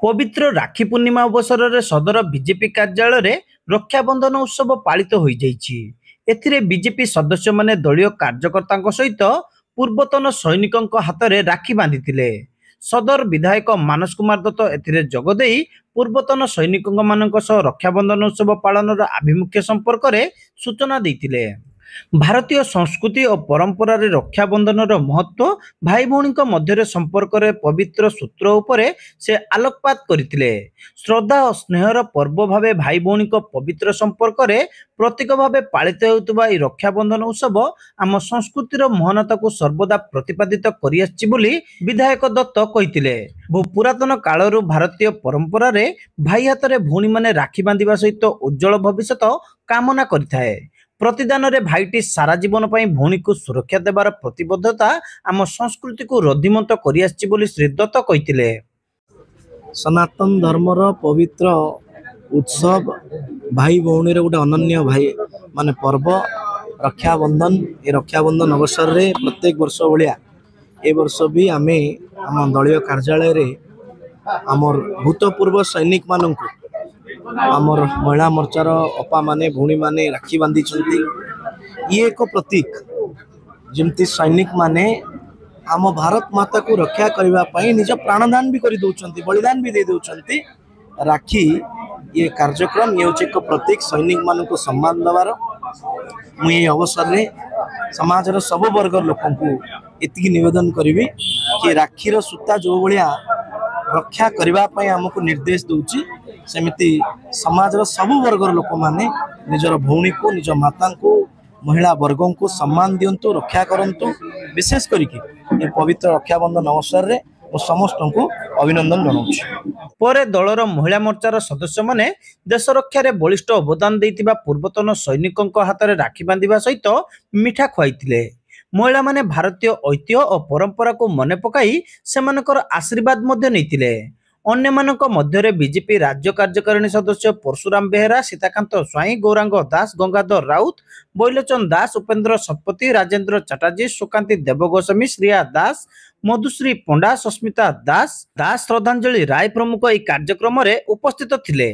पवित्र राखी पूर्णिमा अवसर में सदर बीजेपी कार्यालय रे रक्षाबंधन उत्सव पालित हो एथिरे बीजेपी सदस्य माने दलीय कार्यकर्ता सहित पूर्वतन सैनिकों हाथ में राखी बांधिथिले। सदर विधायक मानस कुमार दत्त एथिरे जोगदेई पूर्वतन सैनिकों मानक सह रक्षाबंधन उत्सव पालन आभिमुख्य संपर्क में सूचना देथिले। भारतीय संस्कृति और परंपरा रे रक्षाबंधन महत्व भाई भौणी मध्य संपर्क रे पवित्र सूत्र उपरे से आलोकपात करथिले। श्रद्धा और स्नेहर पर्व भावे भाई भौणी पवित्र संपर्क रे प्रतीक भावे पालित होउतबा ई रक्षाबंधन उत्सव आम संस्कृतिर महानता को सर्वदा प्रतिपादित करि आछि बोली विधायक दत्त कहिथिले। बहु पुरातन कालरू भारतीय परंपरा रे भाई हाथ रे भौणी माने राखी बांधिबा सहित उज्जवल भविष्यत कामना करिथाए। प्रतिदान रे भाईटी सारा जीवन पाई भौणी को सुरक्षा देवार प्रतिबद्धता आम संस्कृति को रद्धिमंत करि आछि बोली श्री दत्त कहिथिले। सनातन धर्मर पवित्र उत्सव भाई भौणी गोटे अनन्य भाई माने पर्व रक्षाबंधन। ये रक्षाबंधन अवसर रे प्रत्येक वर्ष भाया ए वर्ष भी आमे आम दलीय कार्यालय रे आमर भूतपूर्व सैनिक मानक आमर महिला मोर्चार अपा माने भौणी माने राखी बांधी ये एक प्रतीक जमती सैनिक माने आम भारत माता को रक्षा करने निज प्राणदान भी कर दौरान बलिदान भी दे दौरान। राखी ये कार्यक्रम ये एक प्रतीक सैनिक मान को सम्मान देवार मुझे अवसर में समाज सब वर्ग लोक एति निवेदन करी कि राखीर सूता जो भाया रक्षा करने आमको निर्देश दूची सेमिति समाज सब वर्ग लोक माने निजर भौणी को निज माता को महिला वर्गों को सम्मान दिंतु रक्षा करंतु। विशेष करके पवित्र रक्षाबंधन अवसर रे समस्त को अभिनंदन जनाऊँ। पर दलर महिला मोर्चार सदस्य माने देश रक्षा रे बलिष्ठ अवदान देइतिबा पूर्वतन सैनिकों हाथ में राखी बांधिबा सहित मिठा खुआइथिले। महिला माने भारतीय ऐतिह्य और परंपरा को मन पकाई सेमानकर आशीर्वाद मध्य नैतिले। अन्य मानक मध्य बीजेपी राज्य कार्यकारिणी सदस्य परशुराम बेहेरा, सीताकांत स्वाई, गौरांग दास, गंगाधर राउत, बैलोचन दास, उपेन्द्र शतपथी, राजेंद्र चटर्जी, सुकांती देवगोस्वामी, श्रिया दास, मधुश्री पंडा, सस्मिता दास, श्रद्धांजलि राय प्रमुख यह कार्यक्रम में उपस्थित थिले।